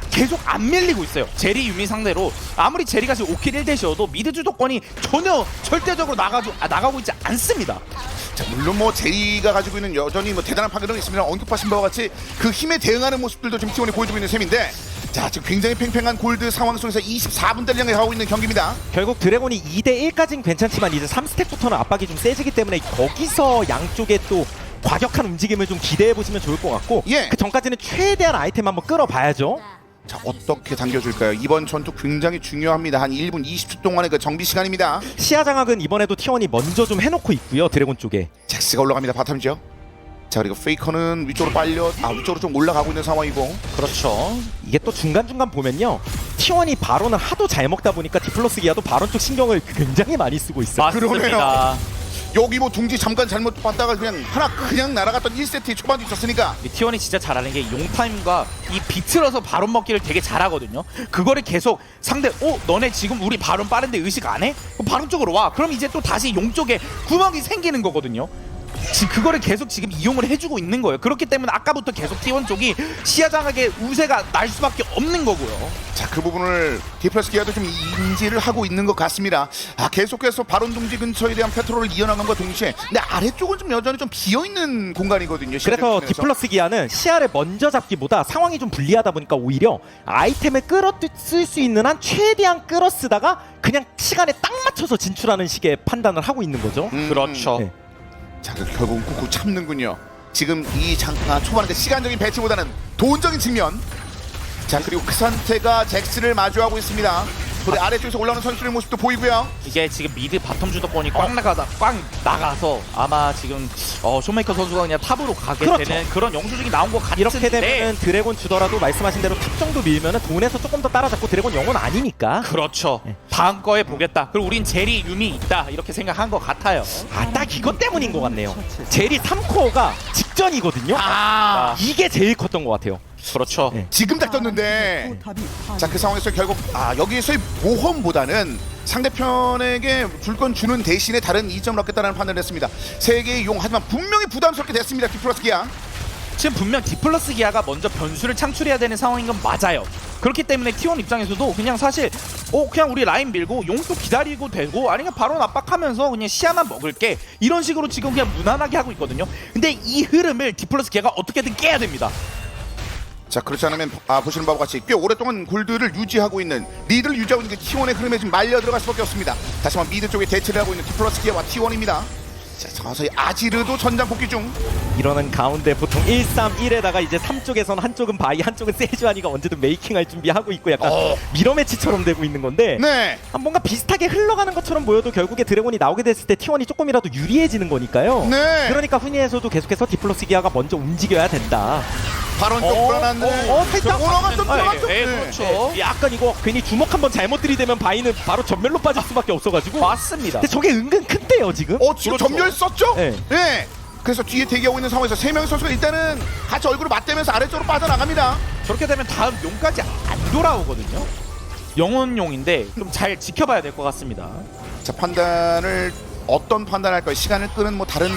계속 안 밀리고 있어요. 제리 유미 상대로 아무리 제리가 지금 5킬 1대시여도 미드 주도권이 전혀 절대적으로 나가고 있지 않습니다. 자, 물론 뭐 제이가 가지고 있는 여전히 뭐 대단한 파괴력이 있습니다. 언급하신 바와 같이 그 힘에 대응하는 모습들도 지금 T1이 보여주고 있는 셈인데, 자 지금 굉장히 팽팽한 골드 상황 속에서 24분대를 향해 가고 있는 경기입니다. 결국 드래곤이 2대1까지는 괜찮지만 이제 3스택부터는 압박이 좀 세지기 때문에 거기서 양쪽에 또 과격한 움직임을 좀 기대해 보시면 좋을 것 같고, 예. 그 전까지는 최대한 아이템 한번 끌어봐야죠. 자 어떻게 당겨줄까요? 이번 전투 굉장히 중요합니다. 한 1분 20초 동안의 그 정비 시간입니다. 시야 장악은 이번에도 T1이 먼저 좀 해놓고 있고요. 드래곤 쪽에. 잭스가 올라갑니다. 바텀이죠. 자 그리고 페이커는 위쪽으로 위쪽으로 좀 올라가고 있는 상황이고. 그렇죠. 이게 또 중간중간 보면요, T1이 바론을 하도 잘 먹다 보니까 디플러스 기아도 바론 쪽 신경을 굉장히 많이 쓰고 있어요. 맞습니다. 여기 뭐 둥지 잠깐 잘못 봤다가 그냥 날아갔던 1세트의 초반도 있었으니까. 자 그 부분을 디플러스 기아도 좀 인지를 하고 있는 것 같습니다. 계속해서 바론 둥지 근처에 대한 페트롤을 이어나간과 동시에 근데 아래쪽은 좀 여전히 좀 비어있는 공간이거든요. 그래서 디플러스 기아는 시야를 먼저 잡기보다 상황이 좀 불리하다 보니까 오히려 아이템을 끌어쓸 수 있는 한 최대한 끌어쓰다가 그냥 시간에 딱 맞춰서 진출하는 식의 판단을 하고 있는 거죠. 그렇죠. 네. 자 결국은 꾹꾹 참는군요. 지금 이 초반에 시간적인 배치보다는 돈적인 측면. 자 그리고 그 상태가 잭스를 마주하고 있습니다. 우리 아래쪽에서 올라오는 선수의 모습도 보이고요. 이게 지금 미드 바텀 주도권이 꽉 나가서 아마 지금 쇼메이커 선수가 그냥 탑으로 가게 그렇죠. 되는 그런 영수증이 나온 것 같은데, 이렇게 되면 드래곤 주더라도 말씀하신 대로 탑 정도 밀면은 돈에서 조금 더 따라잡고 드래곤 영혼 아니니까. 그렇죠. 네. 다음 거에 보겠다. 그리고 우린 제리 유미 있다 이렇게 생각한 것 같아요. 딱 이것 때문인 것 같네요. 제리 3코어가 직전이거든요. 이게 제일 컸던 것 같아요. 그렇죠. 네. 지금 딱 떴는데 자 그 상황에서 결국 여기서의 모험보다는 상대편에게 줄 건 주는 대신에 다른 이점을 얻겠다는 판단을 했습니다. 세 개의 용 하지만 분명히 부담스럽게 됐습니다. 디플러스 기아. 지금 분명 디플러스 기아가 먼저 변수를 창출해야 되는 상황인 건 맞아요. 그렇기 때문에 T1 입장에서도 그냥 사실 그냥 우리 라인 밀고 용도 기다리고 되고 아니면 바로 압박하면서 그냥 시야만 먹을게 이런 식으로 지금 그냥 무난하게 하고 있거든요. 근데 이 흐름을 디플러스 기아가 어떻게든 깨야 됩니다. 자 그렇지 않으면 보시는 바와 같이 꽤 오랫동안 골드를 유지하고 있는 리드를 유지하고 있는 그 T1의 흐름에 지금 말려 들어갈 수밖에 없습니다. 다시 한번 미드 쪽에 대치를 하고 있는 디플러스 기아와 T1입니다. 자 서서히 아지르도 전장 복귀 중. 이러는 가운데 보통 1-3-1에다가 이제 3쪽에서는 한쪽은 바이 한쪽은 세주안이가 언제든 메이킹할 준비하고 있고 약간 미러 매치처럼 되고 있는 건데 네. 뭔가 비슷하게 흘러가는 것처럼 보여도 결국에 드래곤이 나오게 됐을 때 T1이 조금이라도 유리해지는 거니까요. 네. 그러니까 훈이에서도 계속해서 디플러스 기아가 먼저 움직여야 된다. 바론 쪽 불안한데. 살짝 오너가 좀 들어갔죠. 그렇죠. 약간 이거 괜히 주먹 한번 잘못 들이대면 바이는 바로 전멸로 빠질 수밖에 없어가지고. 맞습니다. 근데 저게 은근 큰데요 지금. 지금 그렇죠. 전멸 썼죠? 네. 네. 그래서 뒤에 대기하고 있는 상황에서 세 명의 선수가 일단은 같이 얼굴을 맞대면서 아래쪽으로 빠져나갑니다. 저렇게 되면 다음 용까지 안 돌아오거든요. 영혼용인데 좀 잘 지켜봐야 될 것 같습니다. 자 판단을 어떤 판단할까요? 시간을 끄는 뭐 다른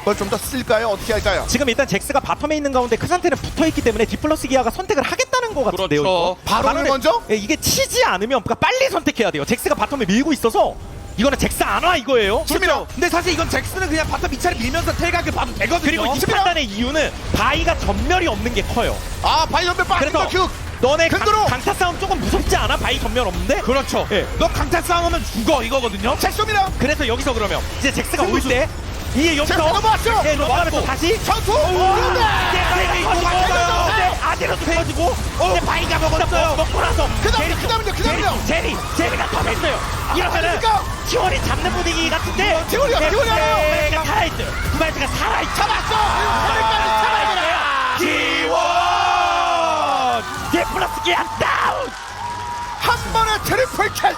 걸 좀 더 쓸까요? 어떻게 할까요? 지금 일단 잭스가 바텀에 있는 가운데 그 상태는 붙어있기 때문에 디플러스 기아가 선택을 하겠다는 것 같은데요. 그렇죠. 이거. 바론을 먼저? 예, 이게 치지 않으면 그러니까 빨리 선택해야 돼요. 잭스가 바텀에 밀고 있어서 이거는 잭스 안 와 이거예요. 칩니다. 근데 사실 이건 잭스는 그냥 바텀 밑차를 밀면서 텔각을 봐도 되거든요. 그리고 이 판단의 이유는 바이가 전멸이 없는 게 커요. 바이 연배 빠진 그래서 거 너네 근거로! 강타 싸움 조금 무섭지 않아? 바이 전멸 없는데? 그렇죠. 예. 너 강타 싸움하면 죽어 이거거든요. 잭스입니다. 그래서 여기서 그러면 이제 잭스가 올 때 이게 여기서 잭스 넘어왔죠? 예, 넘어가면서 다시 전투. 아지로도 터지고 바이가 먹었어요. 먹고 나서 제리가 더 했어요. 이러면은 T1이 잡는 분위기 같은데 T1이야, T1이야. 살아있어. 구발즈가 살아있어. 잡았어. T1 디플러스 기아 다운. 한 번에 트리플 킬.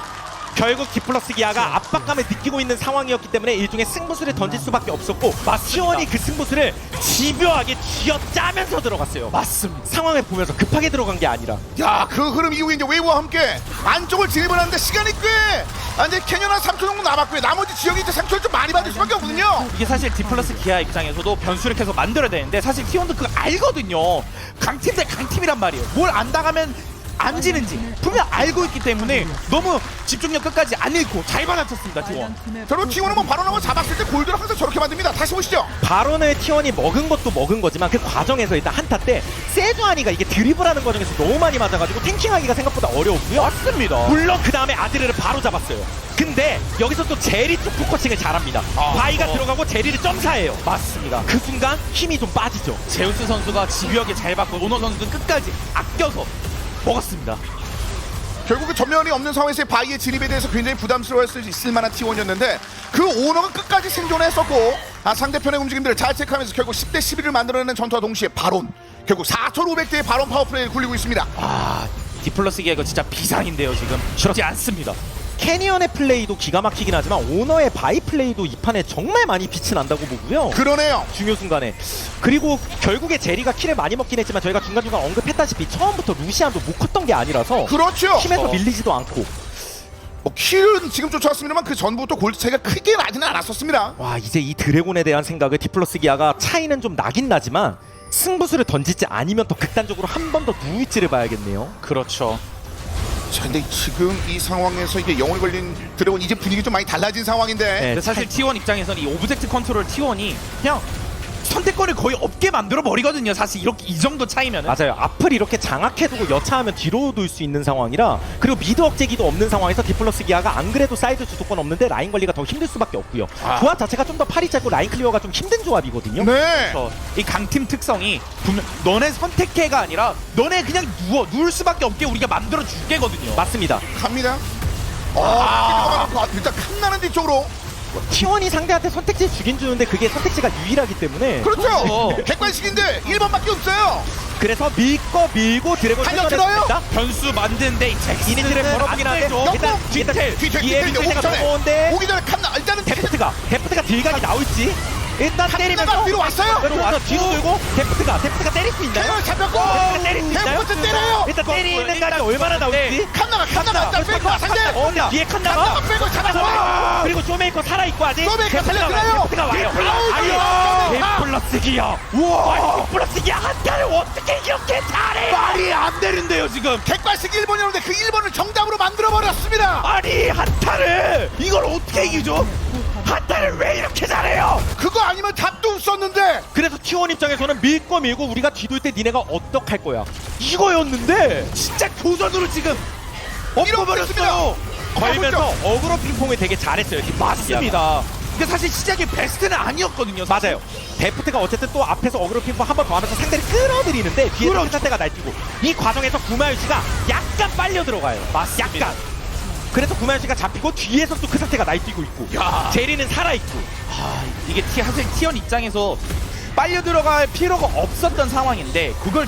결국 디플러스 기아가 압박감을 느끼고 있는 상황이었기 때문에 일종의 승부수를 던질 수밖에 없었고 T1이 그 승부수를 집요하게 쥐어짜면서 들어갔어요. 맞습니다. 상황을 보면서 급하게 들어간 게 아니라. 야, 그 흐름 이후에 이제 웨이브와 함께 안쪽을 진입을 하는데 시간이 꽤 이제 캐년 한 3초 정도 남았고요. 나머지 지역이 이제 상처를 좀 많이 받을 수밖에 없거든요. 이게 사실 디플러스 기아 입장에서도 변수를 계속 만들어야 되는데 사실 T1도 그거 알거든요. 강팀 대 강팀이란 말이에요. 뭘 안 당하면 안 지는지 분명 알고 있기 때문에 너무 집중력 끝까지 안 잃고 잘 받아쳤습니다. T1. 저로 T1은 뭐 바로 나고 잡았을 때 골드를 항상 저렇게 만듭니다. 다시 보시죠. 바론을 T1이 먹은 것도 먹은 거지만 그 과정에서 일단 한타 때 세주아니가 이게 드리블하는 과정에서 너무 많이 맞아가지고 탱킹하기가 생각보다 어려웠고요. 맞습니다. 물론 그 다음에 아드르를 바로 잡았어요. 근데 여기서 또 제리 쪽 포커싱을 잘합니다. 바이가 들어가고 제리를 점사해요. 맞습니다. 그 순간 힘이 좀 빠지죠. 제우스 선수가 집요하게 잘 받고 오너 선수는 끝까지 아껴서 먹었습니다. 결국 그 전면이 없는 상황에서의 바이의 진입에 대해서 굉장히 부담스러워할 수 있을 만한 T1이었는데 그 오너가 끝까지 생존했었고 상대편의 움직임들을 잘 체크하면서 결국 10대 11을 만들어내는 전투와 동시에 바론 결국 4,500대의 바론 파워플레이를 굴리고 있습니다. 디플러스 기아 이거 진짜 비상인데요. 지금 쉽지 않습니다. 캐니언의 플레이도 기가 막히긴 하지만 오너의 바이 플레이도 이 판에 정말 많이 빛이 난다고 보고요. 그러네요. 중요 순간에. 그리고 결국에 제리가 킬을 많이 먹긴 했지만 저희가 중간중간 언급했다시피 처음부터 루시안도 못 컸던 게 아니라서 그렇죠. 팀에서 밀리지도 않고. 뭐 킬은 지금 쫓아왔습니다만 그 전부터 골드 차이가 크게 나지는 않았었습니다. 와, 이제 이 드래곤에 대한 생각을 디플러스 기아가 차이는 좀 나긴 나지만 승부수를 던질지 아니면 더 극단적으로 한 번 더 누울지를 봐야겠네요. 그렇죠. 자, 근데 지금 이 상황에서 이게 영혼이 걸린 드래곤 이제 분위기 좀 많이 달라진 상황인데 네, 근데 사실 T1 입장에서는 이 오브젝트 컨트롤 T1이 그냥 선택권을 거의 없게 만들어 버리거든요. 사실 이렇게 이 정도 차이면은. 맞아요. 앞을 이렇게 장악해두고 여차하면 뒤로 둘 수 있는 상황이라 그리고 미드 억제기도 없는 상황에서 디플러스 기아가 안 그래도 사이드 주도권 없는데 라인 관리가 더 힘들 수밖에 없고요. 조합 자체가 좀 더 팔이 짧고 라인 클리어가 좀 힘든 조합이거든요. 네. 이 강팀 특성이 분명 너네 선택해가 아니라 너네 그냥 누울 수밖에 없게 우리가 만들어 줄게거든요. 맞습니다. 갑니다. 일단 칸나는 뒤쪽으로. T1이 상대한테 선택지 주긴 주는데 그게 선택지가 유일하기 때문에 그렇죠. 객관식인데 1번밖에 없어요. 그래서 밀고 드래곤 달려들어요? 변수 만드는데 이 이니지를 걸어보긴 하는데 일단 뒤에 밑에가 넘어오는데 오기 전에 칸나 일단은 데프트가 딜각이 나올지 일단 때리면서 뒤로 왔어요. 그래서 뒤로 돌고 데프트가 때릴 수 있나요? 캐논 잡혔고 데프트가 때릴 수 있나요? 데프트 때려요. 일단 때리는 각이 얼마나 나올지 칸나가 일단 빼고 상대 근데 뒤에 칸나가 칸나가 빼고 잡았어. 그리고 쇼메이커 살아있고 아직 쇼메이커 살려들어요. 데프트가 와요. 디플러스 기아 우와 디플러스 기아 한타를 어떻게 이렇게 잘해 말이 안 되는데요 지금. 객관식 1번이었는데 그 1번을 정답으로 만들어버렸습니다. 아니 한타를 이걸 어떻게 이기죠? 한타를 왜 이렇게 잘해요? 그거 아니면 답도 없었는데 그래서 T1 입장에서는 밀고 우리가 뒤돌 때 니네가 어떡할 거야 이거였는데 진짜 교전으로 지금 잃어버렸어요. 걸면서 어그로 핑퐁을 되게 잘했어요. 맞습니다. 근데 사실 시작이 베스트는 아니었거든요. 사실. 맞아요. 데프트가 어쨌든 또 앞에서 어그로 핑퐁 한 번 더 하면서 상대를 끌어들이는데 뒤에서 그렇죠. 상대가 날뛰고 이 과정에서 구마유시가 약간 빨려 들어가요. 맞습니다. 약간. 그래서 구마유시가 잡히고 뒤에서 또 그 상태가 날뛰고 있고 야. 제리는 살아있고 이게 사실 T1 입장에서 빨려 들어갈 필요가 없었던 상황인데 그걸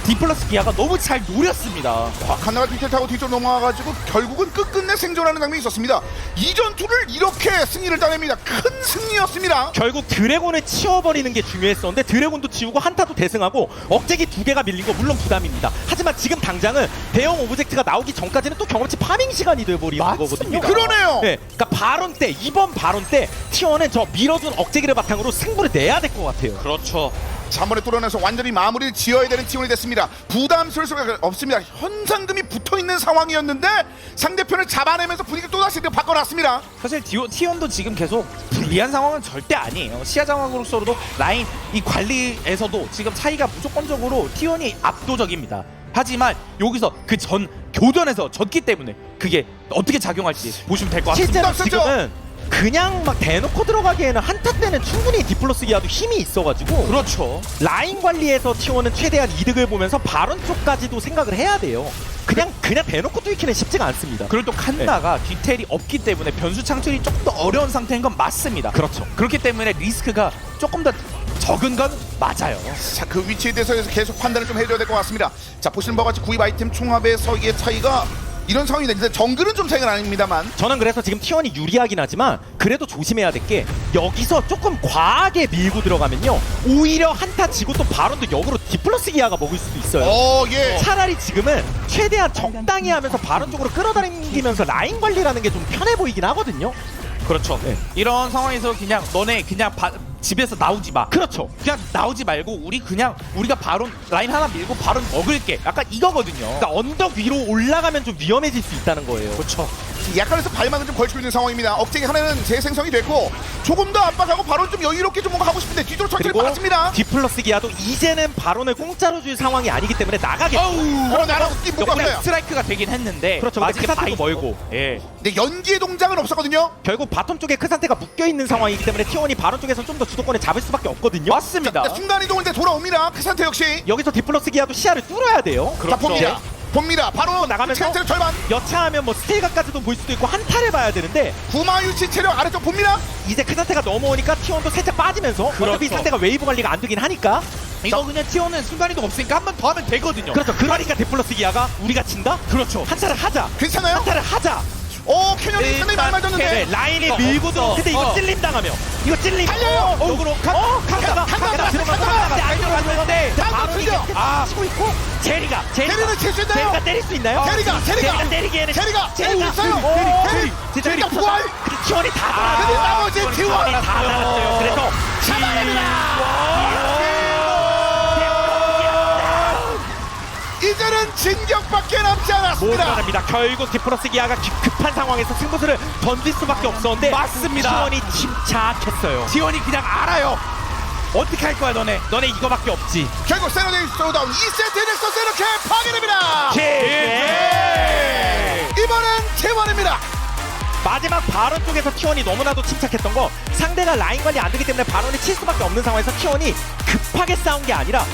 디플러스 기아가 너무 잘 노렸습니다. 칸나가 뒤를 타고 뒤쪽 넘어와가지고 결국은 끝끝내 생존하는 장면이 있었습니다. 이 전투를 이렇게 승리를 따냅니다. 큰 승리였습니다. 결국 드래곤을 치워버리는 게 중요했었는데 드래곤도 치우고 한타도 대승하고 억제기 2개가 밀린 거 물론 부담입니다. 하지만 지금 당장은 대형 오브젝트가 나오기 전까지는 또 경험치 파밍 시간이 돼버리는 거거든요. 그러네요. 네, 그러니까 바론 때 이번 바론 때 T1은 저 밀어준 억제기를 바탕으로 승부를 내야 될 것 같아요. 그렇죠. 한 번에 뚫어내서 완전히 마무리를 지어야 되는 T1이 됐습니다. 부담스러울 수가 없습니다. 현상금이 붙어있는 상황이었는데 상대편을 잡아내면서 분위기를 또다시 바꿔놨습니다. 사실 T1도 지금 계속 불리한 상황은 절대 아니에요. 시야 상황으로서도 라인 이 관리에서도 지금 차이가 무조건적으로 T1이 압도적입니다. 하지만 여기서 그 전 교전에서 졌기 때문에 그게 어떻게 작용할지 보시면 될 것 같습니다. 실제로 지금은 그냥 막 대놓고 들어가기에는 한타 때는 충분히 디플러스 기아도 힘이 있어가지고 그렇죠. 라인 관리에서 T1은 최대한 이득을 보면서 바론 쪽까지도 생각을 해야 돼요. 그냥 대놓고 뚫기는 쉽지가 않습니다. 그리고 또 칸나가 디테일이 없기 때문에 변수 창출이 조금 더 어려운 상태인 건 맞습니다. 그렇죠. 그렇기 때문에 리스크가 조금 더 적은 건 맞아요. 자, 그 위치에 대해서 계속 판단을 좀 해줘야 될 것 같습니다. 자, 보시는 바와 같이 구입 아이템 총합에서의 차이가 이런 상황이 되는데 정글은 좀 차이가 납니다만 저는 그래서 지금 T1이 유리하긴 하지만 그래도 조심해야 될 게 여기서 조금 과하게 밀고 들어가면요 오히려 한타 지고 또 바론도 역으로 디플러스 기아가 먹을 수도 있어요. 예. 차라리 지금은 최대한 적당히 하면서 바론 쪽으로 끌어당기면서 라인 관리라는 게 좀 편해 보이긴 하거든요. 그렇죠. 네. 이런 상황에서 그냥 너네 그냥 집에서 나오지 마. 그렇죠. 그냥 나오지 말고 우리가 바론 라인 하나 밀고 바론 먹을게. 약간 이거거든요. 그러니까 언덕 위로 올라가면 좀 위험해질 수 있다는 거예요. 그렇죠. 약간에서 발막은 좀 걸치고 있는 상황입니다. 억제기 하나는 재생성이 됐고 조금 더 압박하고 바로 좀 여유롭게 좀 뭔가 하고 싶은데 뒤쪽으로 천천히 그리고 빠집니다. 디플러스 기아도 이제는 바론을 공짜로 줄 상황이 아니기 때문에 나가겠죠. 나라고 못 역대 갔어요. 스트라이크가 되긴 했는데 그렇죠. 아직 근데 크산테도 바이- 멀고. 예. 근데 연기의 동작은 없었거든요. 결국 바텀 쪽에 크산테가 묶여 있는 상황이기 때문에 T1이 바론 쪽에서 좀 더 주도권을 잡을 수밖에 없거든요. 맞습니다. 순간 이동을 때 돌아옵니다. 크산테 역시. 여기서 디플러스 기아도 시야를 뚫어야 돼요. 자 봅니다. 봅니다. 바로 나가면서 크산테는 절반. 여차하면 뭐 스테이가까지도 볼 수도 있고 한타를 봐야 되는데 구마유치 체력 아래쪽 봅니다. 이제 크산테가 넘어오니까 T1도 살짝 빠지면서 그렇죠. 어차피 상대가 웨이브 관리가 안 되긴 하니까 이거 그냥 T1은 순간이동 없으니까 한 번 더 하면 되거든요. 그렇죠. 그러니까 디플러스 기아가 우리가 진다? 그렇죠. 한타를 하자. 괜찮아요? 한타를 하자. 캐년이 상당히 많이 맞았는데. 네, 라인에 밀고 들어. 근데 이거 찔림 당하면 이거 찔림. 달려요! 역으로 강다가 강다가 들어갔는데 안으로 갔는데 다 바로 이게 틀려. 치고 있고 제리가 제리는 칠수 있나요? 제리가 때릴 수 있나요? 제리가 때리기에는 제리가 있어요. 제리 제리가 부활. T1이 다 근데 달았어요. 나머지 T1이 T1 다 달았어요. 그래서 이제는 진격밖에 남지 못 않았습니다. 가릅니다. 결국 디플러스 기아가 급한 상황에서 승부수를 던질 수밖에 없었는데 맞습니다. T1이 침착했어요. T1이 그냥 알아요. 어떻게 할 거야 너네? 너네 이거밖에 없지. 결국 세노데이 쇼다운 2세트 넥서스 이렇게 파괴됩니다. 이번엔 T1입니다. 마지막 바론 쪽에서 T1이 너무나도 침착했던 거 상대가 라인 관리 안 되기 때문에 바론이 칠 수밖에 없는 상황에서 T1이 급하게 싸운 게 아니라